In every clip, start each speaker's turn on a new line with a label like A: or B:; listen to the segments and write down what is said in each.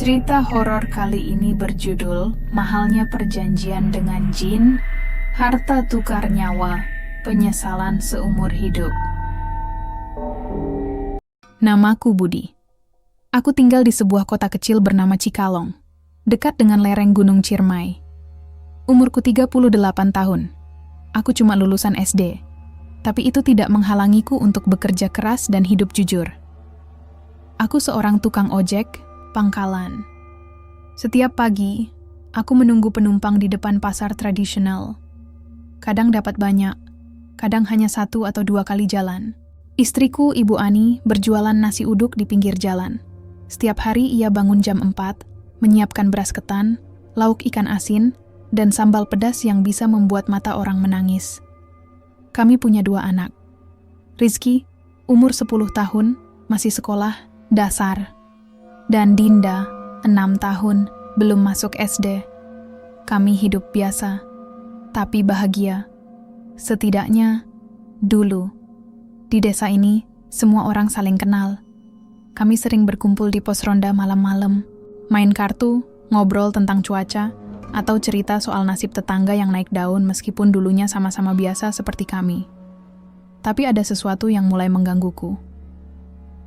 A: Cerita horor kali ini berjudul Mahalnya Perjanjian dengan Jin, Harta Tukar Nyawa, Penyesalan Seumur Hidup. Namaku Budi. Aku tinggal di sebuah kota kecil bernama Cikalong, dekat dengan lereng Gunung Ciremai. Umurku 38 tahun. Aku cuma lulusan SD, tapi itu tidak menghalangiku untuk bekerja keras dan hidup jujur. Aku seorang tukang ojek, pangkalan. Setiap pagi, aku menunggu penumpang di depan pasar tradisional. Kadang dapat banyak, kadang hanya 1 atau 2 kali jalan. Istriku, Ibu Ani, berjualan nasi uduk di pinggir jalan. Setiap hari ia bangun jam 4, menyiapkan beras ketan, lauk ikan asin, dan sambal pedas yang bisa membuat mata orang menangis. Kami punya 2 anak. Rizky, umur 10 tahun, masih sekolah dasar. Dan Dinda, 6 tahun, belum masuk SD. Kami hidup biasa, tapi bahagia. Setidaknya, dulu. Di desa ini, semua orang saling kenal. Kami sering berkumpul di pos ronda malam-malam, main kartu, ngobrol tentang cuaca, atau cerita soal nasib tetangga yang naik daun meskipun dulunya sama-sama biasa seperti kami. Tapi ada sesuatu yang mulai menggangguku.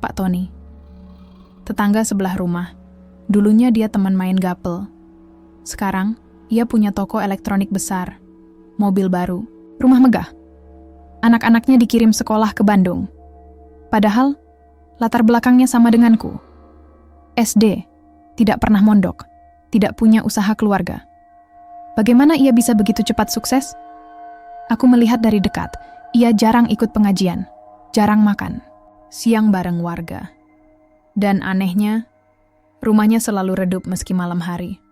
A: Pak Tony. Tetangga sebelah rumah. Dulunya dia teman main gapel. Sekarang, ia punya toko elektronik besar, mobil baru, rumah megah. Anak-anaknya dikirim sekolah ke Bandung. Padahal, latar belakangnya sama denganku. SD, tidak pernah mondok, tidak punya usaha keluarga. Bagaimana ia bisa begitu cepat sukses? Aku melihat dari dekat, ia jarang ikut pengajian, jarang makan, siang bareng warga. Dan anehnya, rumahnya selalu redup meski malam hari.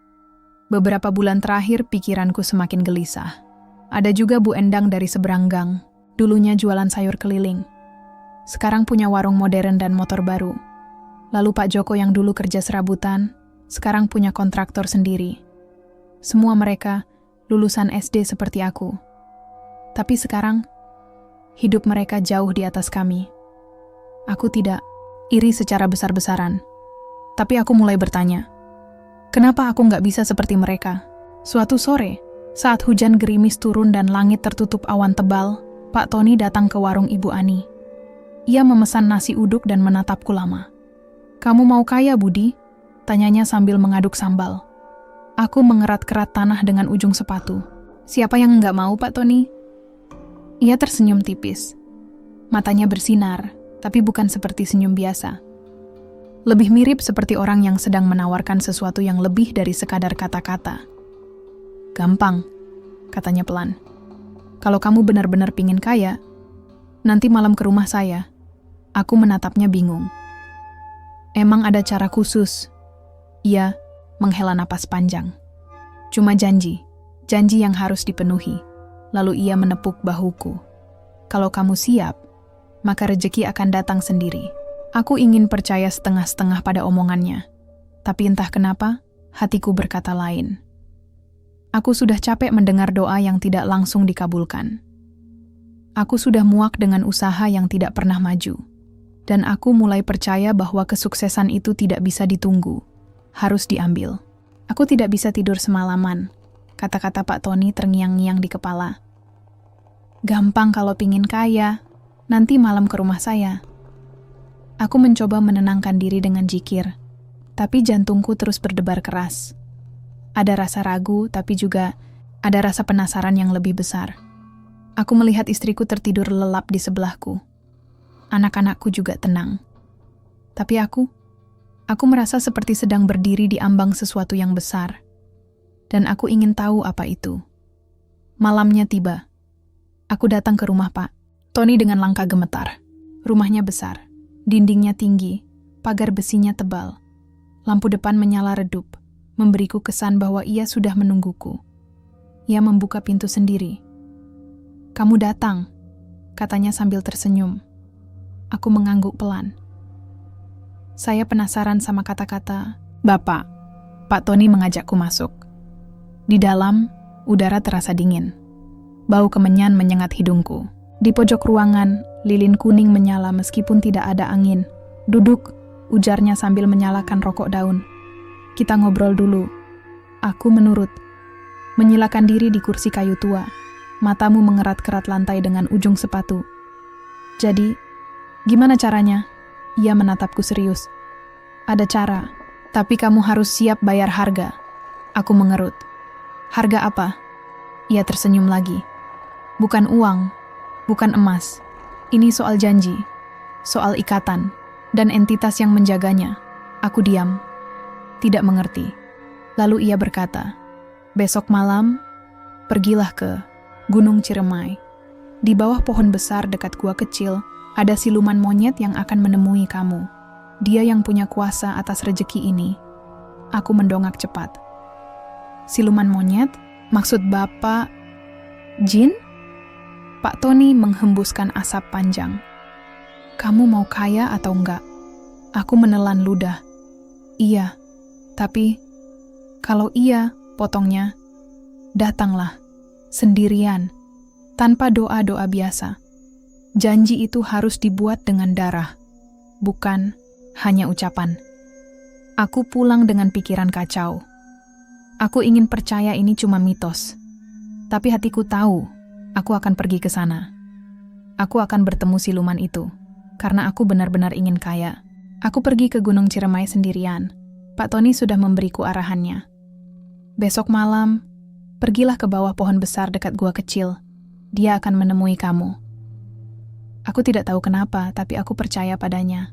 A: Beberapa bulan terakhir pikiranku semakin gelisah. Ada juga Bu Endang dari seberang gang, dulunya jualan sayur keliling. Sekarang punya warung modern dan motor baru. Lalu Pak Joko yang dulu kerja serabutan, sekarang punya kontraktor sendiri. Semua mereka lulusan SD seperti aku. Tapi sekarang, hidup mereka jauh di atas kami. Aku tidak iri secara besar-besaran. Tapi aku mulai bertanya, kenapa aku nggak bisa seperti mereka? Suatu sore, saat hujan gerimis turun dan langit tertutup awan tebal, Pak Tony datang ke warung Ibu Ani. Ia memesan nasi uduk dan menatapku lama. "Kamu mau kaya, Budi?" tanyanya sambil mengaduk sambal. Aku mengerat-kerat tanah dengan ujung sepatu. "Siapa yang nggak mau, Pak Tony?" Ia tersenyum tipis. Matanya bersinar, tapi bukan seperti senyum biasa. Lebih mirip seperti orang yang sedang menawarkan sesuatu yang lebih dari sekadar kata-kata. "Gampang," katanya pelan. "Kalau kamu benar-benar pingin kaya, nanti malam ke rumah saya." Aku menatapnya bingung. Emang ada cara khusus? Ia menghela napas panjang. "Cuma janji yang harus dipenuhi." Lalu ia menepuk bahuku. "Kalau kamu siap, maka rejeki akan datang sendiri." Aku ingin percaya setengah-setengah pada omongannya. Tapi entah kenapa, hatiku berkata lain. Aku sudah capek mendengar doa yang tidak langsung dikabulkan. Aku sudah muak dengan usaha yang tidak pernah maju. Dan aku mulai percaya bahwa kesuksesan itu tidak bisa ditunggu, harus diambil. "Aku tidak bisa tidur semalaman," kata-kata Pak Tony terngiang-ngiang di kepala. "Gampang kalau pingin kaya, nanti malam ke rumah saya." Aku mencoba menenangkan diri dengan zikir, tapi jantungku terus berdebar keras. Ada rasa ragu, tapi juga ada rasa penasaran yang lebih besar. Aku melihat istriku tertidur lelap di sebelahku. Anak-anakku juga tenang. Tapi aku merasa seperti sedang berdiri di ambang sesuatu yang besar. Dan aku ingin tahu apa itu. Malamnya tiba. Aku datang ke rumah Pak Tony dengan langkah gemetar. Rumahnya besar. Dindingnya tinggi, pagar besinya tebal. Lampu depan menyala redup, memberiku kesan bahwa ia sudah menungguku. Ia membuka pintu sendiri. "Kamu datang," katanya sambil tersenyum. Aku mengangguk pelan. Saya penasaran sama kata-kata, "Bapak." Pak Tony mengajakku masuk. Di dalam, udara terasa dingin. Bau kemenyan menyengat hidungku. Di pojok ruangan, lilin kuning menyala meskipun tidak ada angin. "Duduk," ujarnya sambil menyalakan rokok daun. Kita ngobrol dulu. Aku menurut. Menyilakan diri di kursi kayu tua. Matamu mengerat-kerat lantai dengan ujung sepatu. Jadi, gimana caranya? Ia menatapku serius. Ada cara, tapi kamu harus siap bayar harga. Aku mengerut. Harga apa? Ia tersenyum lagi. Bukan uang, bukan emas. Ini soal janji, soal ikatan, dan entitas yang menjaganya. Aku diam, tidak mengerti. Lalu ia berkata, besok malam, pergilah ke Gunung Ciremai. Di bawah pohon besar dekat gua kecil, ada siluman monyet yang akan menemui kamu. Dia yang punya kuasa atas rejeki ini. Aku mendongak cepat. Siluman monyet? Maksud Bapak jin? Pak Tony menghembuskan asap panjang. Kamu mau kaya atau enggak? Aku menelan ludah. Iya, tapi kalau iya, potongnya, datanglah, sendirian, tanpa doa-doa biasa. Janji itu harus dibuat dengan darah, bukan hanya ucapan. Aku pulang dengan pikiran kacau. Aku ingin percaya ini cuma mitos. Tapi hatiku tahu, aku akan pergi ke sana. Aku akan bertemu siluman itu, karena aku benar-benar ingin kaya. Aku pergi ke Gunung Ciremai sendirian. Pak Tony sudah memberiku arahannya. Besok malam, pergilah ke bawah pohon besar dekat gua kecil. Dia akan menemui kamu. Aku tidak tahu kenapa, tapi aku percaya padanya.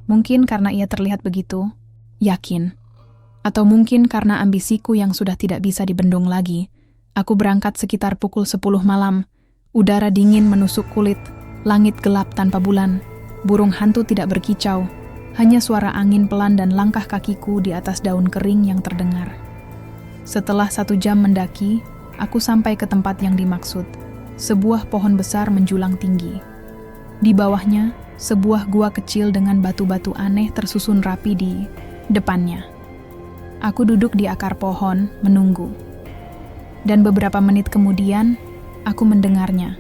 A: Mungkin karena ia terlihat begitu, yakin. Atau mungkin karena ambisiku yang sudah tidak bisa dibendung lagi. Aku berangkat sekitar pukul 10 malam. Udara dingin menusuk kulit, langit gelap tanpa bulan. Burung hantu tidak berkicau, hanya suara angin pelan dan langkah kakiku di atas daun kering yang terdengar. Setelah 1 jam mendaki, aku sampai ke tempat yang dimaksud. Sebuah pohon besar menjulang tinggi. Di bawahnya, sebuah gua kecil dengan batu-batu aneh tersusun rapi di depannya. Aku duduk di akar pohon, menunggu. Dan beberapa menit kemudian, aku mendengarnya.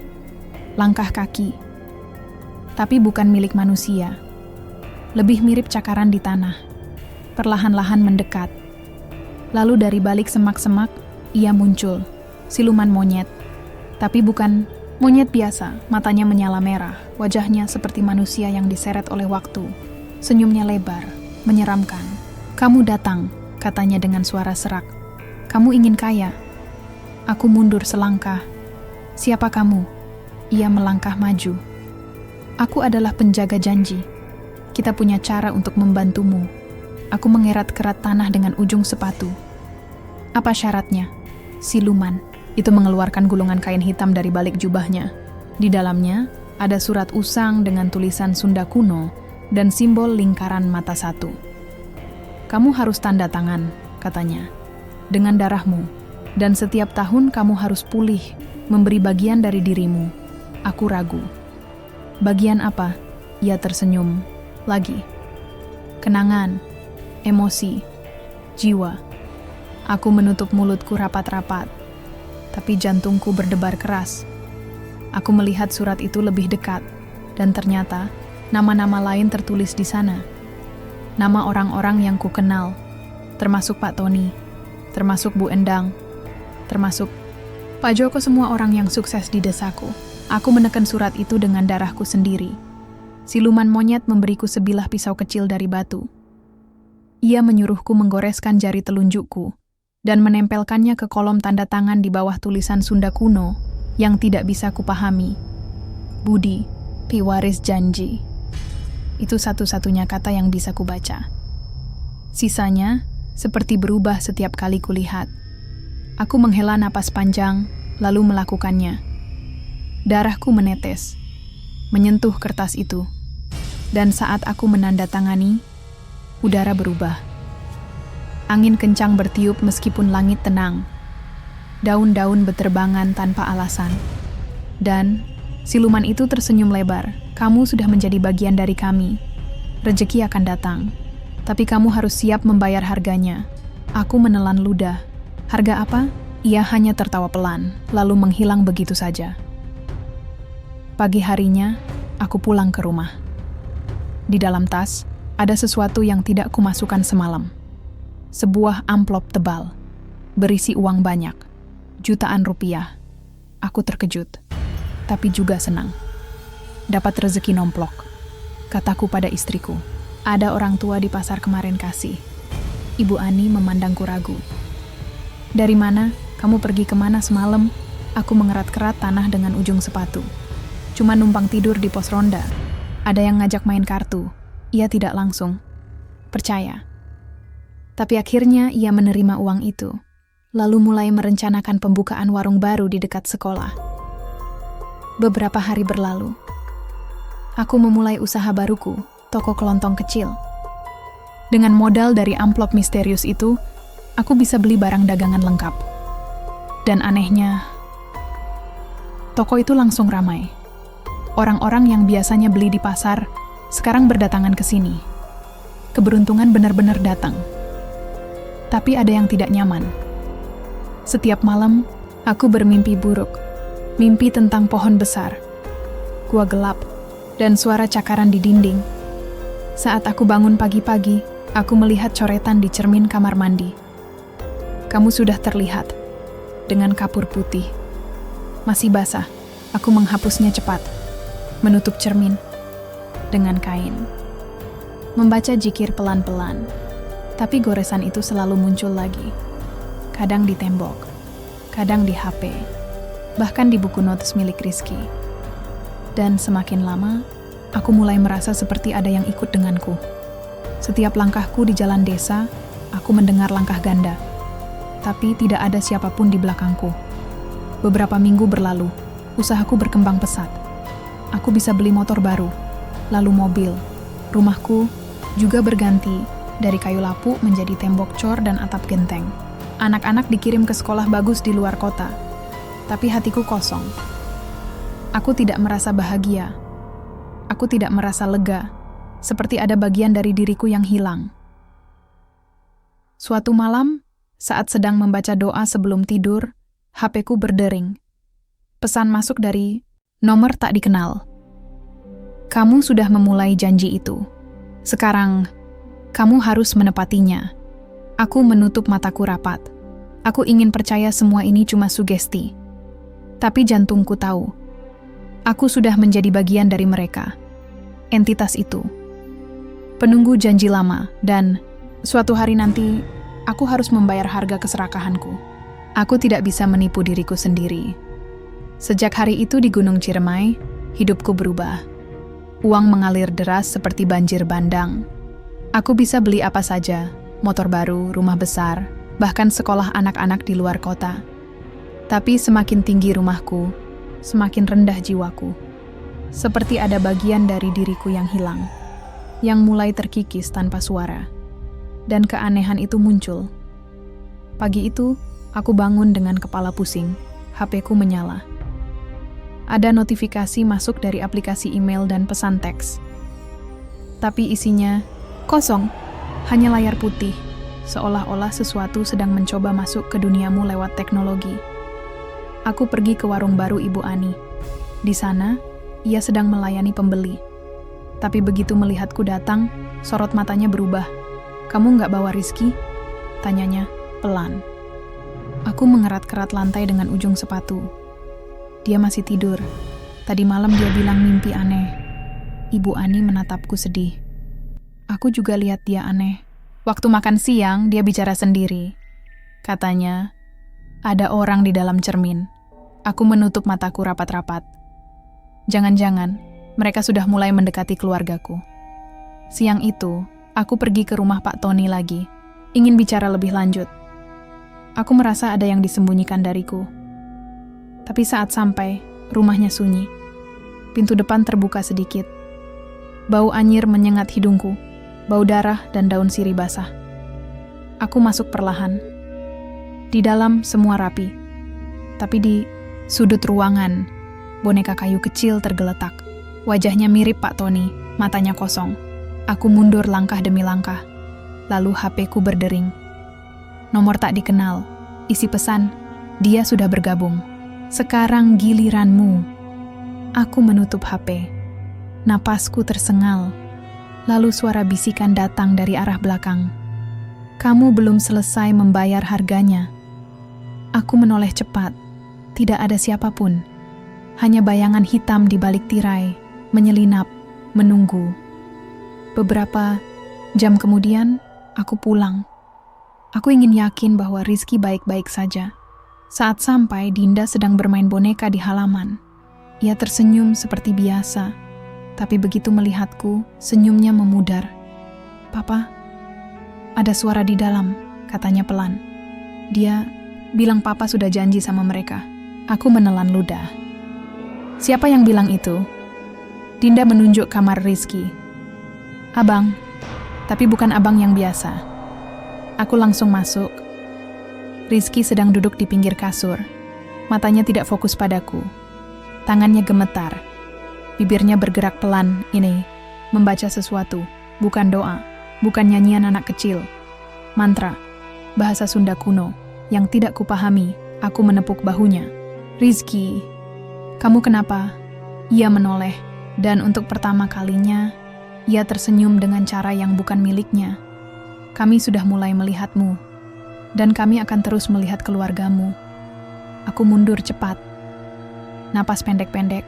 A: Langkah kaki. Tapi bukan milik manusia. Lebih mirip cakaran di tanah. Perlahan-lahan mendekat. Lalu dari balik semak-semak, ia muncul. Siluman monyet. Tapi bukan monyet biasa, matanya menyala merah. Wajahnya seperti manusia yang diseret oleh waktu. Senyumnya lebar, menyeramkan. Kamu datang, katanya dengan suara serak. Kamu ingin kaya? Aku mundur selangkah. Siapa kamu? Ia melangkah maju. Aku adalah penjaga janji. Kita punya cara untuk membantumu. Aku mengerat-kerat tanah dengan ujung sepatu. Apa syaratnya? Siluman. Itu mengeluarkan gulungan kain hitam dari balik jubahnya. Di dalamnya ada surat usang dengan tulisan Sunda kuno dan simbol lingkaran mata satu. Kamu harus tanda tangan, katanya, dengan darahmu. Dan setiap tahun kamu harus pulih, memberi bagian dari dirimu. Aku ragu. Bagian apa? Ia tersenyum. Lagi. Kenangan, emosi, jiwa. Aku menutup mulutku rapat-rapat. Tapi jantungku berdebar keras. Aku melihat surat itu lebih dekat. Dan ternyata, nama-nama lain tertulis di sana. Nama orang-orang yang ku kenal, termasuk Pak Tony, termasuk Bu Endang, termasuk Pak Joko, semua orang yang sukses di desaku. Aku menekan surat itu dengan darahku sendiri. Siluman monyet memberiku sebilah pisau kecil dari batu. Ia menyuruhku menggoreskan jari telunjukku dan menempelkannya ke kolom tanda tangan di bawah tulisan Sunda kuno yang tidak bisa kupahami. Budi, piwaris janji. Itu satu-satunya kata yang bisa kubaca. Sisanya seperti berubah setiap kali kulihat. Aku menghela napas panjang, lalu melakukannya. Darahku menetes, menyentuh kertas itu. Dan saat aku menandatangani, udara berubah. Angin kencang bertiup meskipun langit tenang. Daun-daun berterbangan tanpa alasan. Dan siluman itu tersenyum lebar. Kamu sudah menjadi bagian dari kami. Rejeki akan datang. Tapi kamu harus siap membayar harganya. Aku menelan ludah. Harga apa? Ia hanya tertawa pelan, lalu menghilang begitu saja. Pagi harinya, aku pulang ke rumah. Di dalam tas, ada sesuatu yang tidak kumasukkan semalam. sebuah amplop tebal, berisi uang banyak, jutaan rupiah. Aku terkejut, tapi juga senang. Dapat rezeki nomplok, kataku pada istriku. Ada orang tua di pasar kemarin kasih. Ibu Ani memandangku ragu. Dari mana? Kamu pergi kemana semalam? Aku mengerat-kerat tanah dengan ujung sepatu. Cuma numpang tidur di pos ronda. Ada yang ngajak main kartu. Ia tidak langsung percaya. Tapi akhirnya ia menerima uang itu, lalu mulai merencanakan pembukaan warung baru di dekat sekolah. Beberapa hari berlalu. Aku memulai usaha baruku, toko kelontong kecil. Dengan modal dari amplop misterius itu, aku bisa beli barang dagangan lengkap. Dan anehnya, toko itu langsung ramai. Orang-orang yang biasanya beli di pasar, sekarang berdatangan ke sini. Keberuntungan benar-benar datang. Tapi ada yang tidak nyaman. Setiap malam, aku bermimpi buruk. Mimpi tentang pohon besar, gua gelap, dan suara cakaran di dinding. Saat aku bangun pagi-pagi, aku melihat coretan di cermin kamar mandi. Kamu sudah terlihat, dengan kapur putih. Masih basah, aku menghapusnya cepat, menutup cermin dengan kain. Membaca zikir pelan-pelan, tapi goresan itu selalu muncul lagi. Kadang di tembok, kadang di HP, bahkan di buku notes milik Rizky. Dan semakin lama, aku mulai merasa seperti ada yang ikut denganku. Setiap langkahku di jalan desa, aku mendengar langkah ganda. Tapi tidak ada siapapun di belakangku. Beberapa minggu berlalu, usahaku berkembang pesat. Aku bisa beli motor baru, lalu mobil. Rumahku juga berganti dari kayu lapuk menjadi tembok cor dan atap genteng. Anak-anak dikirim ke sekolah bagus di luar kota. Tapi hatiku kosong. Aku tidak merasa bahagia. Aku tidak merasa lega, seperti ada bagian dari diriku yang hilang. Suatu malam, saat sedang membaca doa sebelum tidur, HP-ku berdering. Pesan masuk dari nomor tak dikenal. Kamu sudah memulai janji itu. Sekarang, kamu harus menepatinya. Aku menutup mataku rapat. Aku ingin percaya semua ini cuma sugesti. Tapi jantungku tahu, aku sudah menjadi bagian dari mereka. Entitas itu. Penunggu janji lama, dan suatu hari nanti, aku harus membayar harga keserakahanku. Aku tidak bisa menipu diriku sendiri. Sejak hari itu di Gunung Ciremai, hidupku berubah. Uang mengalir deras seperti banjir bandang. Aku bisa beli apa saja, motor baru, rumah besar, bahkan sekolah anak-anak di luar kota. Tapi semakin tinggi rumahku, semakin rendah jiwaku. Seperti ada bagian dari diriku yang hilang, yang mulai terkikis tanpa suara. Dan keanehan itu muncul. Pagi itu, aku bangun dengan kepala pusing, HP-ku menyala. Ada notifikasi masuk dari aplikasi email dan pesan teks. Tapi isinya kosong, hanya layar putih, seolah-olah sesuatu sedang mencoba masuk ke duniamu lewat teknologi. Aku pergi ke warung baru Ibu Ani. Di sana, ia sedang melayani pembeli. Tapi begitu melihatku datang, sorot matanya berubah. Kamu nggak bawa Rizky? Tanyanya, pelan. Aku mengerat-kerat lantai dengan ujung sepatu. Dia masih tidur. Tadi malam dia bilang mimpi aneh. Ibu Ani menatapku sedih. Aku juga lihat dia aneh. Waktu makan siang, dia bicara sendiri. Katanya, ada orang di dalam cermin. Aku menutup mataku rapat-rapat. Jangan-jangan, mereka sudah mulai mendekati keluargaku. Siang itu, aku pergi ke rumah Pak Tony lagi. Ingin bicara lebih lanjut. Aku merasa ada yang disembunyikan dariku. Tapi saat sampai, rumahnya sunyi. Pintu depan terbuka sedikit. Bau anyir menyengat hidungku. Bau darah dan daun sirih basah. Aku masuk perlahan. Di dalam semua rapi. Tapi di sudut ruangan, boneka kayu kecil tergeletak. Wajahnya mirip Pak Tony, matanya kosong. Aku mundur langkah demi langkah. Lalu HP-ku berdering. Nomor tak dikenal. Isi pesan, dia sudah bergabung. Sekarang giliranmu. Aku menutup HP. Napasku tersengal. Lalu suara bisikan datang dari arah belakang. Kamu belum selesai membayar harganya. Aku menoleh cepat. Tidak ada siapapun. Hanya bayangan hitam di balik tirai, menyelinap, menunggu. Beberapa jam kemudian, aku pulang. Aku ingin yakin bahwa Rizky baik-baik saja. Saat sampai, Dinda sedang bermain boneka di halaman. Ia tersenyum seperti biasa, tapi begitu melihatku, senyumnya memudar. "Papa, ada suara di dalam," katanya pelan. Dia bilang papa sudah janji sama mereka. Aku menelan ludah. "Siapa yang bilang itu?" Dinda menunjuk kamar Rizky. "Abang, tapi bukan abang yang biasa." Aku langsung masuk. Rizky sedang duduk di pinggir kasur. Matanya tidak fokus padaku. Tangannya gemetar. Bibirnya bergerak pelan, membaca sesuatu. Bukan doa, bukan nyanyian anak kecil. Mantra, bahasa Sunda kuno, yang tidak kupahami. Aku menepuk bahunya. "Rizky, kamu kenapa?" Ia menoleh, dan untuk pertama kalinya, ia tersenyum dengan cara yang bukan miliknya. "Kami sudah mulai melihatmu, dan kami akan terus melihat keluargamu." Aku mundur cepat. Napas pendek-pendek.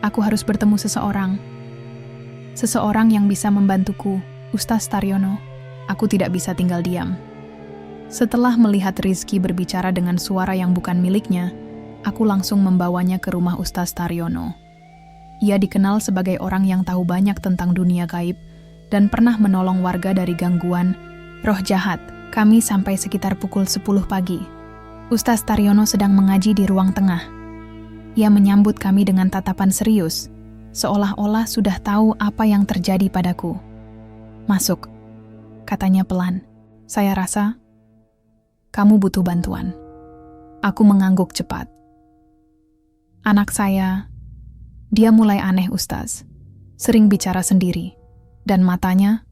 A: Aku harus bertemu seseorang. Seseorang yang bisa membantuku, Ustaz Taryono. Aku tidak bisa tinggal diam. Setelah melihat Rizky berbicara dengan suara yang bukan miliknya, aku langsung membawanya ke rumah Ustaz Taryono. Ia dikenal sebagai orang yang tahu banyak tentang dunia gaib dan pernah menolong warga dari gangguan roh jahat. Kami sampai sekitar pukul 10 pagi. Ustaz Taryono sedang mengaji di ruang tengah. Ia menyambut kami dengan tatapan serius, seolah-olah sudah tahu apa yang terjadi padaku. "Masuk," katanya pelan. "Saya rasa kamu butuh bantuan." Aku mengangguk cepat. "Anak saya, dia mulai aneh, Ustaz. Sering bicara sendiri, dan matanya..."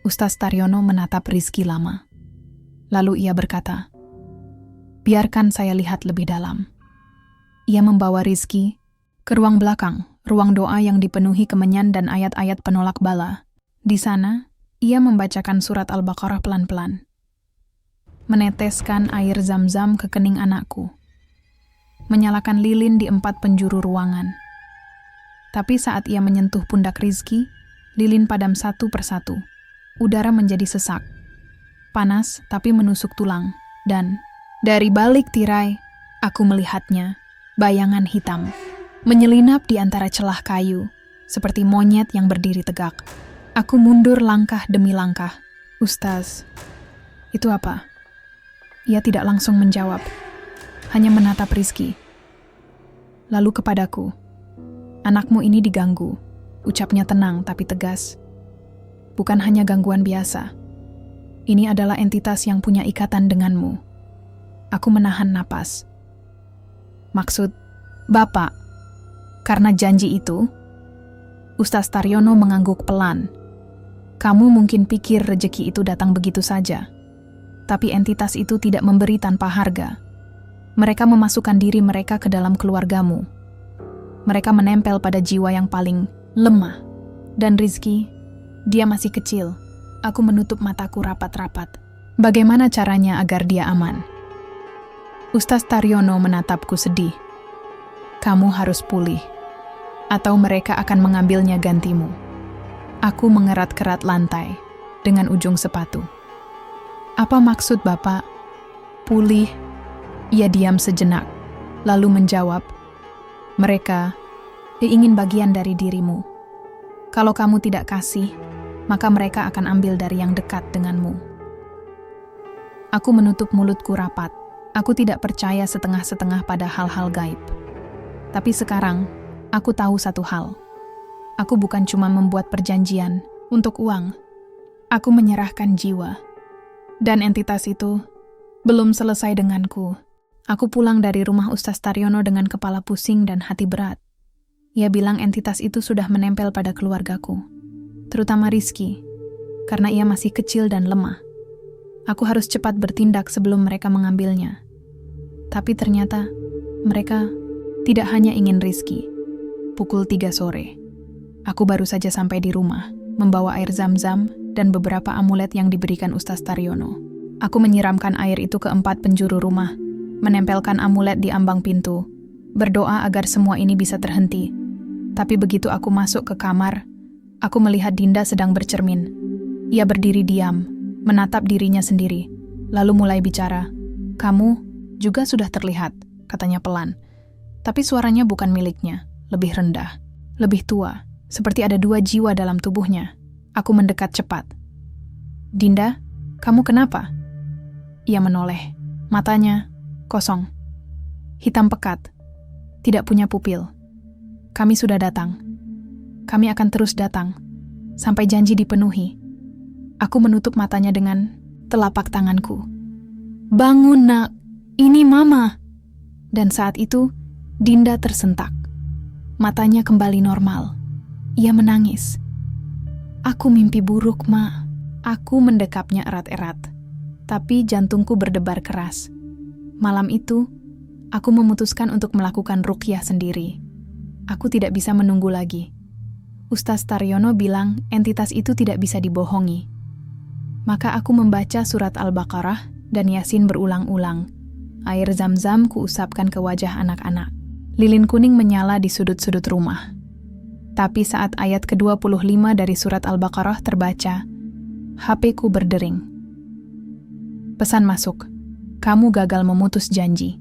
A: Ustaz Taryono menatap Rizky lama. Lalu ia berkata, "Biarkan saya lihat lebih dalam." Ia membawa Rizky ke ruang belakang, ruang doa yang dipenuhi kemenyan dan ayat-ayat penolak bala. Di sana, ia membacakan surat Al-Baqarah pelan-pelan. Meneteskan air zam-zam ke kening anakku. Menyalakan lilin di 4 penjuru ruangan. Tapi saat ia menyentuh pundak Rizky, lilin padam satu persatu. Udara menjadi sesak. Panas tapi menusuk tulang. Dan dari balik tirai, aku melihatnya. Bayangan hitam, menyelinap di antara celah kayu, seperti monyet yang berdiri tegak. Aku mundur langkah demi langkah. "Ustaz, itu apa?" Ia tidak langsung menjawab, hanya menatap Rizky. Lalu kepadaku, "Anakmu ini diganggu," ucapnya tenang tapi tegas. "Bukan hanya gangguan biasa. Ini adalah entitas yang punya ikatan denganmu." Aku menahan napas. "Maksud Bapak, karena janji itu?" Ustaz Taryono mengangguk pelan. "Kamu mungkin pikir rejeki itu datang begitu saja. Tapi entitas itu tidak memberi tanpa harga. Mereka memasukkan diri mereka ke dalam keluargamu. Mereka menempel pada jiwa yang paling lemah. Dan Rizky, dia masih kecil." Aku menutup mataku rapat-rapat. Bagaimana caranya agar dia aman? Ustaz Taryono menatapku sedih. "Kamu harus pulih, atau mereka akan mengambilnya gantimu." Aku mengerat-kerat lantai dengan ujung sepatu. "Apa maksud Bapak? Pulih?" Ia diam sejenak, lalu menjawab, "Mereka ingin bagian dari dirimu. Kalau kamu tidak kasih, maka mereka akan ambil dari yang dekat denganmu." Aku menutup mulutku rapat. Aku tidak percaya setengah-setengah pada hal-hal gaib. Tapi sekarang, aku tahu satu hal. Aku bukan cuma membuat perjanjian untuk uang. Aku menyerahkan jiwa. Dan entitas itu belum selesai denganku. Aku pulang dari rumah Ustaz Taryono dengan kepala pusing dan hati berat. Ia bilang entitas itu sudah menempel pada keluargaku, terutama Rizky, karena ia masih kecil dan lemah. Aku harus cepat bertindak sebelum mereka mengambilnya. Tapi ternyata mereka tidak hanya ingin Rizky. Pukul 3 sore, aku baru saja sampai di rumah, membawa air zam-zam dan beberapa amulet yang diberikan Ustaz Taryono. Aku menyiramkan air itu ke 4 penjuru rumah, menempelkan amulet di ambang pintu, berdoa agar semua ini bisa terhenti. Tapi begitu aku masuk ke kamar, aku melihat Dinda sedang bercermin. Ia berdiri diam, menatap dirinya sendiri, lalu mulai bicara. "Kamu juga sudah terlihat," katanya pelan. Tapi suaranya bukan miliknya, lebih rendah, lebih tua, seperti ada 2 jiwa dalam tubuhnya. Aku mendekat cepat. "Dinda, kamu kenapa?" Ia menoleh, matanya kosong, hitam pekat, tidak punya pupil. "Kami sudah datang. Kami akan terus datang, sampai janji dipenuhi." Aku menutup matanya dengan telapak tanganku. "Bangun, nak, ini Mama." Dan saat itu, Dinda tersentak. Matanya kembali normal. Ia menangis. "Aku mimpi buruk, Ma." Aku mendekapnya erat-erat, tapi jantungku berdebar keras. Malam itu, aku memutuskan untuk melakukan ruqyah sendiri. Aku tidak bisa menunggu lagi. Ustaz Taryono bilang entitas itu tidak bisa dibohongi. Maka aku membaca surat Al-Baqarah dan Yasin berulang-ulang. Air zam-zam kuusapkan ke wajah anak-anak. Lilin kuning menyala di sudut-sudut rumah. Tapi saat ayat ke-25 dari surat Al-Baqarah terbaca, HP-ku berdering. Pesan masuk, "Kamu gagal memutus janji.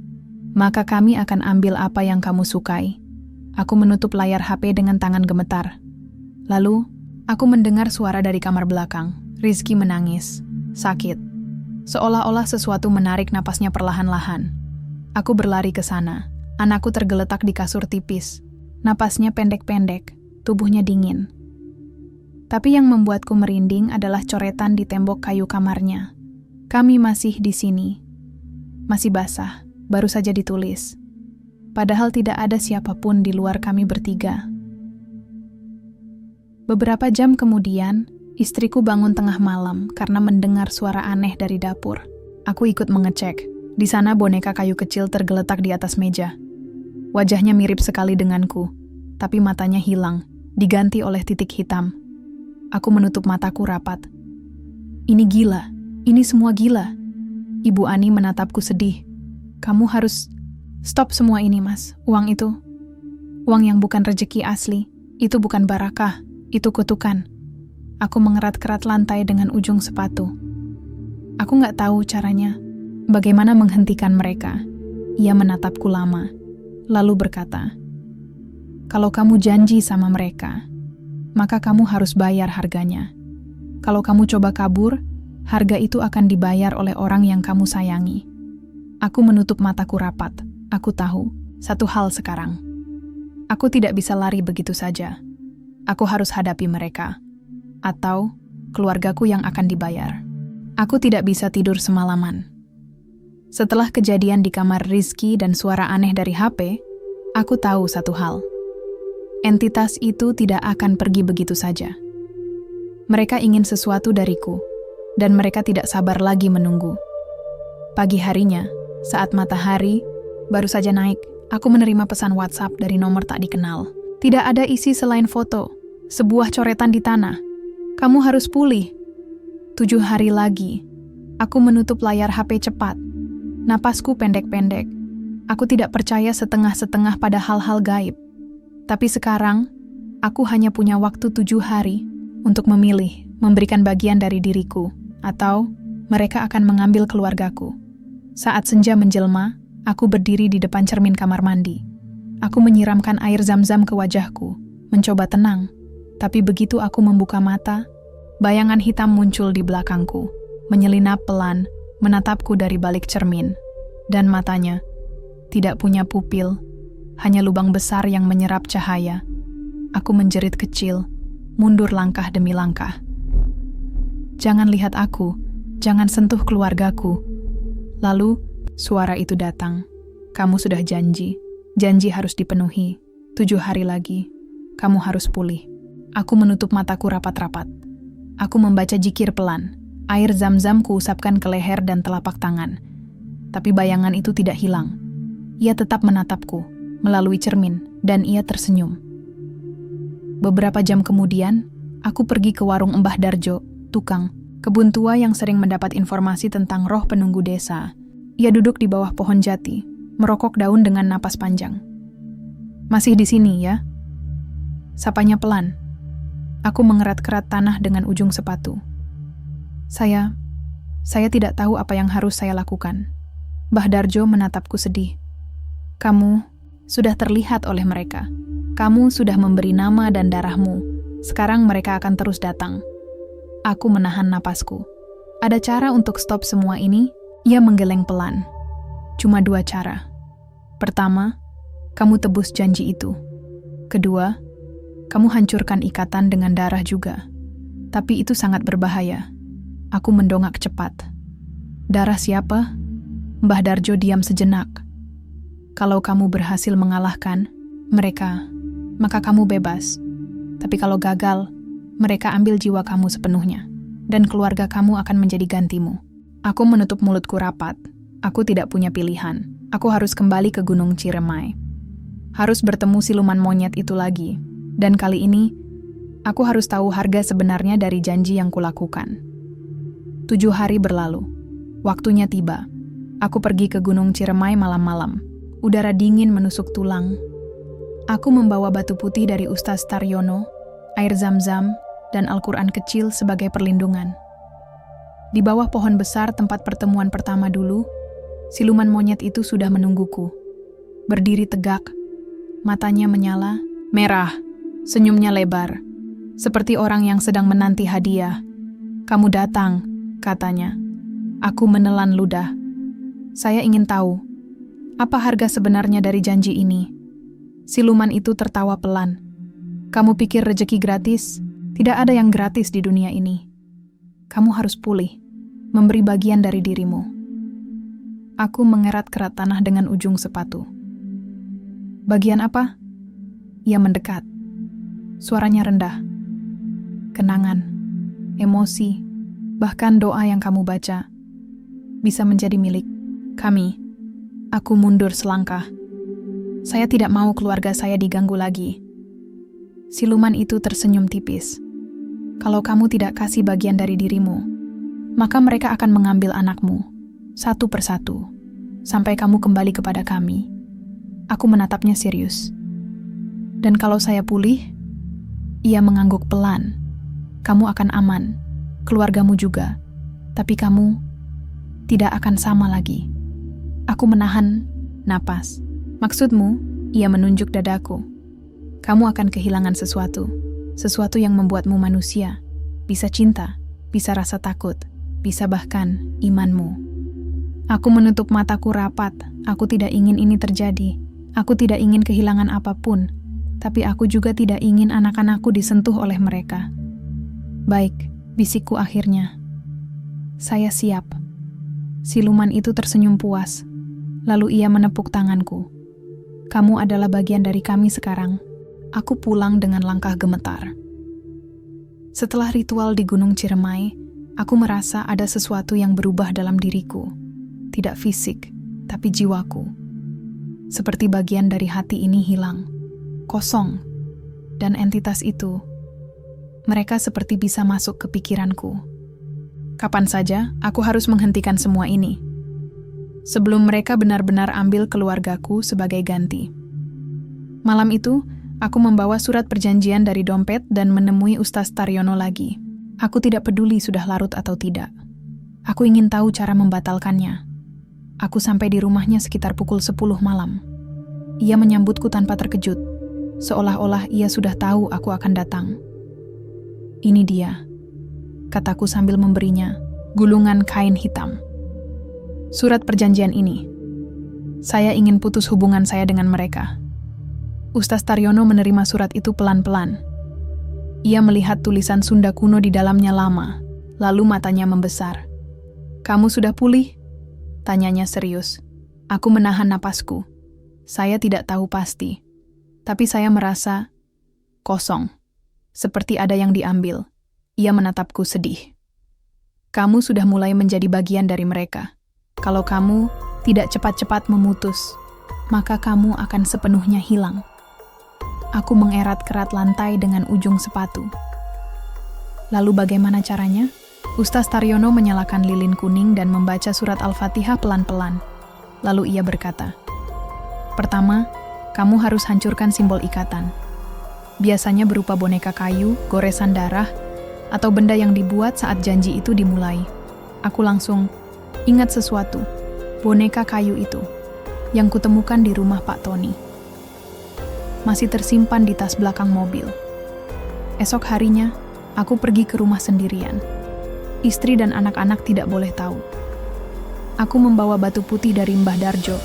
A: Maka kami akan ambil apa yang kamu sukai." Aku menutup layar HP dengan tangan gemetar. Lalu, aku mendengar suara dari kamar belakang. Rizky menangis, sakit. Seolah-olah sesuatu menarik napasnya perlahan-lahan. Aku berlari ke sana. Anakku tergeletak di kasur tipis. Napasnya pendek-pendek, tubuhnya dingin. Tapi yang membuatku merinding adalah coretan di tembok kayu kamarnya. "Kami masih di sini." Masih basah, baru saja ditulis. Padahal tidak ada siapapun di luar kami bertiga. Beberapa jam kemudian, istriku bangun tengah malam karena mendengar suara aneh dari dapur. Aku ikut mengecek. Di sana boneka kayu kecil tergeletak di atas meja. Wajahnya mirip sekali denganku, tapi matanya hilang, diganti oleh titik hitam. Aku menutup mataku rapat. "Ini gila, ini semua gila." Ibu Ani menatapku sedih. "Kamu harus stop semua ini, Mas. Uang itu, uang yang bukan rezeki asli. Itu bukan barakah, itu kutukan." Aku mengerat-kerat lantai dengan ujung sepatu. Aku nggak tahu caranya, bagaimana menghentikan mereka. Ia menatapku lama, lalu berkata, "Kalau kamu janji sama mereka, maka kamu harus bayar harganya. Kalau kamu coba kabur, harga itu akan dibayar oleh orang yang kamu sayangi." Aku menutup mataku rapat. Aku tahu satu hal sekarang. Aku tidak bisa lari begitu saja. Aku harus hadapi mereka. Atau keluargaku yang akan dibayar. Aku tidak bisa tidur semalaman. Setelah kejadian di kamar Rizky dan suara aneh dari HP, aku tahu satu hal. Entitas itu tidak akan pergi begitu saja. Mereka ingin sesuatu dariku, dan mereka tidak sabar lagi menunggu. Pagi harinya, saat matahari baru saja naik, aku menerima pesan WhatsApp dari nomor tak dikenal. Tidak ada isi selain foto, sebuah coretan di tanah. "Kamu harus pulih." 7 hari lagi, aku menutup layar HP cepat. Napasku pendek-pendek. Aku tidak percaya setengah-setengah pada hal-hal gaib. Tapi sekarang, aku hanya punya waktu 7 hari untuk memilih, memberikan bagian dari diriku, atau mereka akan mengambil keluargaku. Saat senja menjelma, aku berdiri di depan cermin kamar mandi. Aku menyiramkan air zam-zam ke wajahku, mencoba tenang. Tapi begitu aku membuka mata, bayangan hitam muncul di belakangku, menyelinap pelan, menatapku dari balik cermin. Dan matanya tidak punya pupil, hanya lubang besar yang menyerap cahaya. Aku menjerit kecil, mundur langkah demi langkah. "Jangan lihat aku, jangan sentuh keluargaku." Lalu, suara itu datang. "Kamu sudah janji. Janji harus dipenuhi. 7 hari lagi, kamu harus pulih." Aku menutup mataku rapat-rapat. Aku membaca zikir pelan. Air zam-zam kuusapkan ke leher dan telapak tangan. Tapi bayangan itu tidak hilang. Ia tetap menatapku melalui cermin, dan ia tersenyum. Beberapa jam kemudian, aku pergi ke warung Mbah Darjo tukang kebun tua yang sering mendapat informasi tentang roh penunggu desa. Ia duduk di bawah pohon jati, merokok daun dengan napas panjang. "Masih di sini, ya?" Sapanya pelan. Aku mengerat-kerat tanah dengan ujung sepatu. Saya tidak tahu apa yang harus saya lakukan." Mbah Darjo menatapku sedih. "Kamu sudah terlihat oleh mereka. Kamu sudah memberi nama dan darahmu. Sekarang mereka akan terus datang." Aku menahan napasku. "Ada cara untuk stop semua ini?" Ia menggeleng pelan. "Cuma 2 cara. Pertama, kamu tebus janji itu. Kedua, kamu hancurkan ikatan dengan darah juga. Tapi itu sangat berbahaya." Aku mendongak cepat. "Darah siapa?" Mbah Darjo diam sejenak. "Kalau kamu berhasil mengalahkan mereka, maka kamu bebas. Tapi kalau gagal, mereka ambil jiwa kamu sepenuhnya, dan keluarga kamu akan menjadi gantimu." Aku menutup mulutku rapat. Aku tidak punya pilihan. Aku harus kembali ke Gunung Ciremai. Harus bertemu siluman monyet itu lagi. Dan kali ini, aku harus tahu harga sebenarnya dari janji yang kulakukan. 7 hari berlalu. Waktunya tiba. Aku pergi ke Gunung Ciremai malam-malam. Udara dingin menusuk tulang. Aku membawa batu putih dari Ustaz Taryono, air zam-zam, dan Al-Quran kecil sebagai perlindungan. Di bawah pohon besar tempat pertemuan pertama dulu, siluman monyet itu sudah menungguku. Berdiri tegak, matanya menyala, merah, senyumnya lebar, seperti orang yang sedang menanti hadiah. "Kamu datang," katanya. Aku menelan ludah. Saya ingin tahu, apa harga sebenarnya dari janji ini? Siluman itu tertawa pelan. "Kamu pikir rejeki gratis? Tidak ada yang gratis di dunia ini. Kamu harus pulih, memberi bagian dari dirimu." Aku mengerat-kerat tanah dengan ujung sepatu. "Bagian apa?" Ia mendekat. Suaranya rendah. "Kenangan, emosi, bahkan doa yang kamu baca bisa menjadi milik kami." Aku mundur selangkah. Saya tidak mau keluarga saya diganggu lagi. Siluman itu tersenyum tipis. "Kalau kamu tidak kasih bagian dari dirimu, maka mereka akan mengambil anakmu, satu persatu, sampai kamu kembali kepada kami." Aku menatapnya serius. "Dan kalau saya pulih?" Ia mengangguk pelan. "Kamu akan aman, keluargamu juga, tapi kamu tidak akan sama lagi." Aku menahan napas. "Maksudmu?" Ia menunjuk dadaku. "Kamu akan kehilangan sesuatu yang membuatmu manusia, bisa cinta, bisa rasa takut, bisa bahkan imanmu." Aku menutup mataku rapat. Aku tidak ingin ini terjadi. Aku tidak ingin kehilangan apapun, tapi aku juga tidak ingin anak-anakku disentuh oleh mereka. "Baik," bisikku akhirnya. "Saya siap." Siluman itu tersenyum puas. Lalu ia menepuk tanganku. "Kamu adalah bagian dari kami sekarang." Aku pulang dengan langkah gemetar. Setelah ritual di Gunung Ciremai, aku merasa ada sesuatu yang berubah dalam diriku. Tidak fisik, tapi jiwaku. Seperti bagian dari hati ini hilang, kosong. Dan entitas itu, mereka seperti bisa masuk ke pikiranku. Kapan saja, aku harus menghentikan semua ini. Sebelum mereka benar-benar ambil keluargaku sebagai ganti. Malam itu, aku membawa surat perjanjian dari dompet dan menemui Ustaz Taryono lagi. Aku tidak peduli sudah larut atau tidak. Aku ingin tahu cara membatalkannya. Aku sampai di rumahnya sekitar pukul 10 malam. Ia menyambutku tanpa terkejut, seolah-olah ia sudah tahu aku akan datang. "Ini dia," kataku sambil memberinya gulungan kain hitam. "Surat perjanjian ini. Saya ingin putus hubungan saya dengan mereka." Ustaz Taryono menerima surat itu pelan-pelan. Ia melihat tulisan Sunda kuno di dalamnya lama, lalu matanya membesar. "Kamu sudah pulih?" tanyanya serius. Aku menahan napasku. Saya tidak tahu pasti, tapi saya merasa kosong, seperti ada yang diambil. Ia menatapku sedih. "Kamu sudah mulai menjadi bagian dari mereka. Kalau kamu tidak cepat-cepat memutus, maka kamu akan sepenuhnya hilang." Aku mengerat-kerat lantai dengan ujung sepatu. "Lalu bagaimana caranya?" Ustaz Taryono menyalakan lilin kuning dan membaca surat Al-Fatihah pelan-pelan. Lalu ia berkata, "Pertama, kamu harus hancurkan simbol ikatan. Biasanya berupa boneka kayu, goresan darah, atau benda yang dibuat saat janji itu dimulai." Aku langsung ingat sesuatu, boneka kayu itu, yang kutemukan di rumah Pak Tony. Masih tersimpan di tas belakang mobil. Esok harinya, aku pergi ke rumah sendirian. Istri dan anak-anak tidak boleh tahu. Aku membawa batu putih dari Mbah Darjo,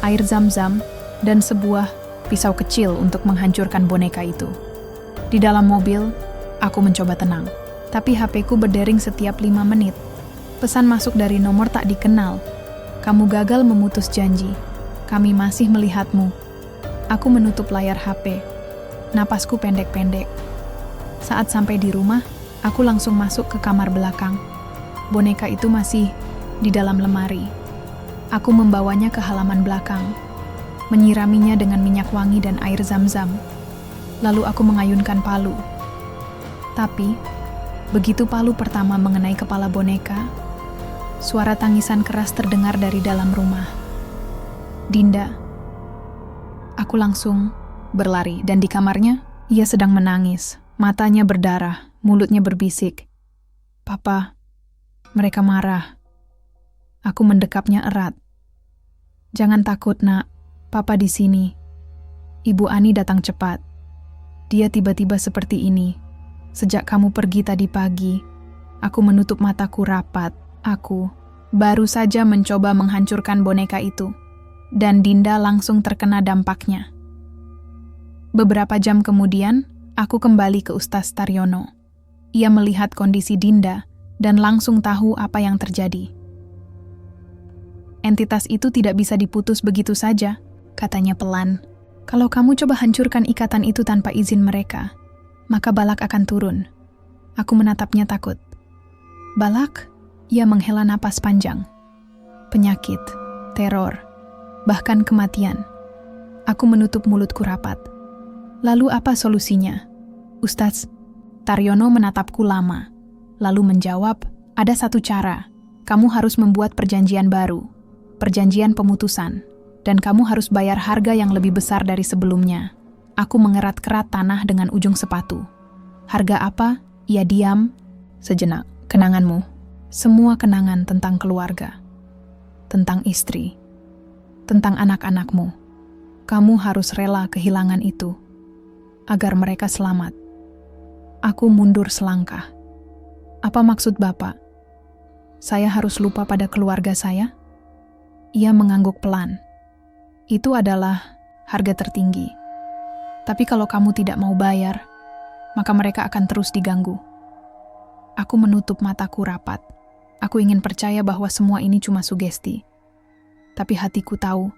A: air zam-zam, dan sebuah pisau kecil untuk menghancurkan boneka itu. Di dalam mobil, aku mencoba tenang. Tapi HP-ku berdering setiap 5 menit. Pesan masuk dari nomor tak dikenal. "Kamu gagal memutus janji. Kami masih melihatmu." Aku menutup layar HP. Napasku pendek-pendek. Saat sampai di rumah, aku langsung masuk ke kamar belakang. Boneka itu masih di dalam lemari. Aku membawanya ke halaman belakang, menyiraminya dengan minyak wangi dan air zam-zam. Lalu aku mengayunkan palu. Tapi, begitu palu pertama mengenai kepala boneka, suara tangisan keras terdengar dari dalam rumah. "Dinda." Aku langsung berlari dan di kamarnya, ia sedang menangis. Matanya berdarah, mulutnya berbisik, "Papa, mereka marah." Aku mendekapnya erat. "Jangan takut, Nak. Papa di sini." Ibu Ani datang cepat. "Dia tiba-tiba seperti ini. Sejak kamu pergi tadi pagi, aku menutup mataku rapat. Aku baru saja mencoba menghancurkan boneka itu, dan Dinda langsung terkena dampaknya." Beberapa jam kemudian, aku kembali ke Ustaz Taryono. Ia melihat kondisi Dinda dan langsung tahu apa yang terjadi. "Entitas itu tidak bisa diputus begitu saja," katanya pelan. "Kalau kamu coba hancurkan ikatan itu tanpa izin mereka, maka Balak akan turun." Aku menatapnya takut. "Balak?" Ia menghela napas panjang. "Penyakit, teror, bahkan kematian." Aku menutup mulutku rapat. "Lalu apa solusinya?" Ustaz Taryono menatapku lama, lalu menjawab, "Ada satu cara. Kamu harus membuat perjanjian baru, perjanjian pemutusan, dan kamu harus bayar harga yang lebih besar dari sebelumnya." Aku mengerat-kerat tanah dengan ujung sepatu. "Harga apa?" Ia diam sejenak. "Kenanganmu. Semua kenangan tentang keluarga, tentang istri, tentang anak-anakmu. Kamu harus rela kehilangan itu, agar mereka selamat." Aku mundur selangkah. "Apa maksud Bapak? Saya harus lupa pada keluarga saya?" Ia mengangguk pelan. "Itu adalah harga tertinggi. Tapi kalau kamu tidak mau bayar, maka mereka akan terus diganggu." Aku menutup mataku rapat. Aku ingin percaya bahwa semua ini cuma sugesti. Tapi hatiku tahu,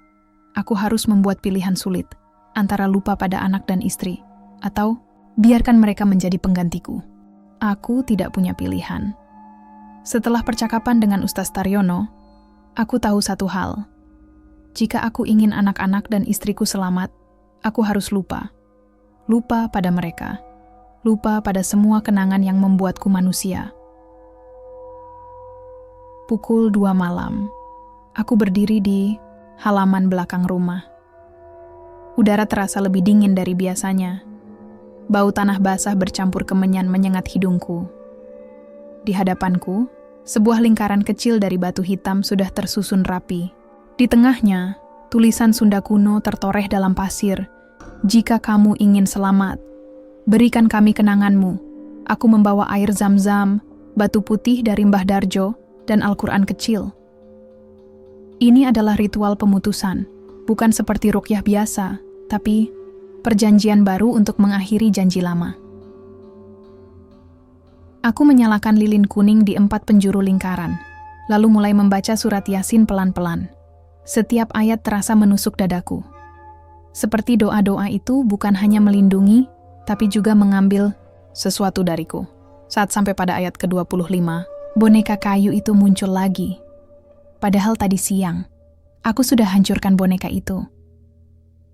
A: aku harus membuat pilihan sulit, antara lupa pada anak dan istri, atau biarkan mereka menjadi penggantiku. Aku tidak punya pilihan. Setelah percakapan dengan Ustaz Taryono, aku tahu satu hal. Jika aku ingin anak-anak dan istriku selamat, aku harus lupa. Lupa pada mereka. Lupa pada semua kenangan yang membuatku manusia. Pukul 2 malam. Aku berdiri di halaman belakang rumah. Udara terasa lebih dingin dari biasanya. Bau tanah basah bercampur kemenyan menyengat hidungku. Di hadapanku, sebuah lingkaran kecil dari batu hitam sudah tersusun rapi. Di tengahnya, tulisan Sunda kuno tertoreh dalam pasir. "Jika kamu ingin selamat, berikan kami kenanganmu. Aku membawa air zam-zam, batu putih dari Mbah Darjo, dan Al-Quran kecil." Ini adalah ritual pemutusan, bukan seperti ruqyah biasa, tapi perjanjian baru untuk mengakhiri janji lama. Aku menyalakan lilin kuning di 4 penjuru lingkaran, lalu mulai membaca surat Yasin pelan-pelan. Setiap ayat terasa menusuk dadaku. Seperti doa-doa itu bukan hanya melindungi, tapi juga mengambil sesuatu dariku. Saat sampai pada ayat ke-25, boneka kayu itu muncul lagi. Padahal tadi siang, aku sudah hancurkan boneka itu.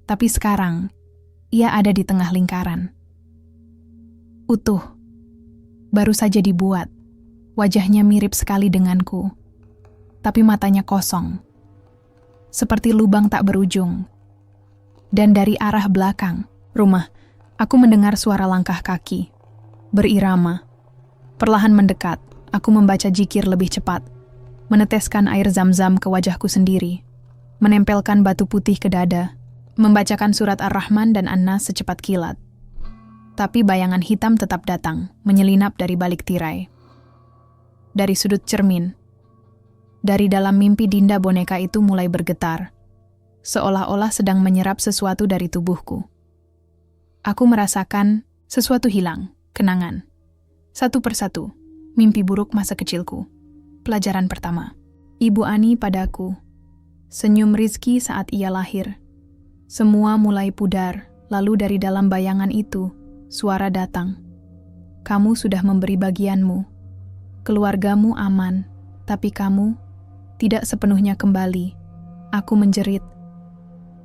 A: Tapi sekarang, ia ada di tengah lingkaran. Utuh. Baru saja dibuat. Wajahnya mirip sekali denganku, tapi matanya kosong, seperti lubang tak berujung. Dan dari arah belakang rumah, aku mendengar suara langkah kaki, berirama. Perlahan mendekat, aku membaca zikir lebih cepat, meneteskan air zam-zam ke wajahku sendiri, menempelkan batu putih ke dada, membacakan surat Ar-Rahman dan An-Nas secepat kilat. Tapi bayangan hitam tetap datang, menyelinap dari balik tirai. Dari sudut cermin, dari dalam mimpi Dinda boneka itu mulai bergetar, seolah-olah sedang menyerap sesuatu dari tubuhku. Aku merasakan sesuatu hilang, kenangan. Satu persatu, mimpi buruk masa kecilku. Pelajaran pertama, Ibu Ani padaku. Senyum Rizky saat ia lahir. Semua mulai pudar, lalu dari dalam bayangan itu, suara datang. Kamu sudah memberi bagianmu. Keluargamu aman, tapi kamu tidak sepenuhnya kembali. Aku menjerit.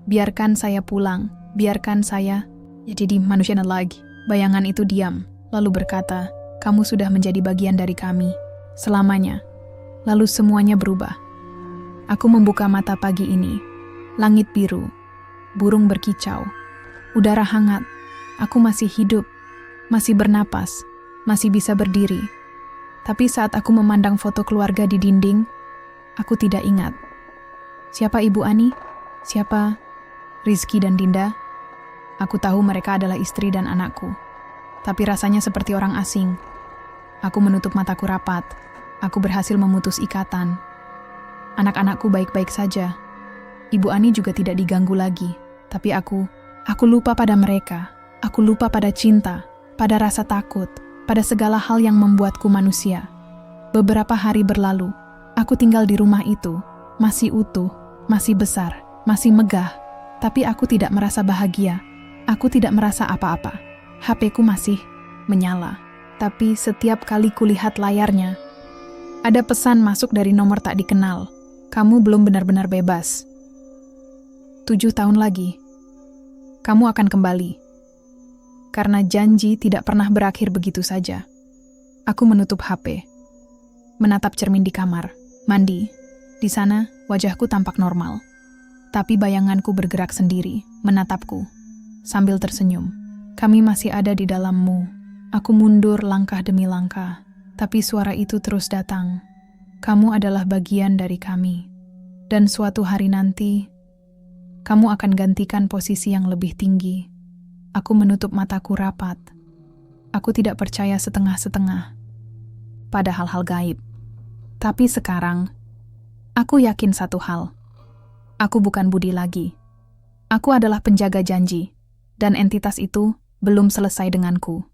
A: Biarkan saya pulang, biarkan saya. Ya jadi manusia lagi. Bayangan itu diam, lalu berkata, kamu sudah menjadi bagian dari kami, selamanya. Lalu semuanya berubah. Aku membuka mata pagi ini. Langit biru, burung berkicau, udara hangat. Aku masih hidup, masih bernapas, masih bisa berdiri. Tapi saat aku memandang foto keluarga di dinding, aku tidak ingat. Siapa Ibu Ani? Siapa Rizky dan Dinda? Aku tahu mereka adalah istri dan anakku. Tapi rasanya seperti orang asing. Aku menutup mataku rapat. Aku berhasil memutus ikatan. Anak-anakku baik-baik saja. Ibu Ani juga tidak diganggu lagi. Tapi aku lupa pada mereka. Aku lupa pada cinta, pada rasa takut, pada segala hal yang membuatku manusia. Beberapa hari berlalu, aku tinggal di rumah itu. Masih utuh, masih besar, masih megah. Tapi aku tidak merasa bahagia. Aku tidak merasa apa-apa. HP-ku masih menyala. Tapi setiap kali kulihat layarnya, ada pesan masuk dari nomor tak dikenal. Kamu belum benar-benar bebas. 7 tahun lagi, kamu akan kembali. Karena janji tidak pernah berakhir begitu saja. Aku menutup HP, menatap cermin di kamar, mandi. Di sana, wajahku tampak normal. Tapi bayanganku bergerak sendiri, menatapku, sambil tersenyum. Kami masih ada di dalammu. Aku mundur langkah demi langkah, tapi suara itu terus datang. Kamu adalah bagian dari kami. Dan suatu hari nanti, kamu akan gantikan posisi yang lebih tinggi. Aku menutup mataku rapat. Aku tidak percaya setengah-setengah pada hal-hal gaib. Tapi sekarang, aku yakin satu hal. Aku bukan Budi lagi. Aku adalah penjaga janji, dan entitas itu belum selesai denganku.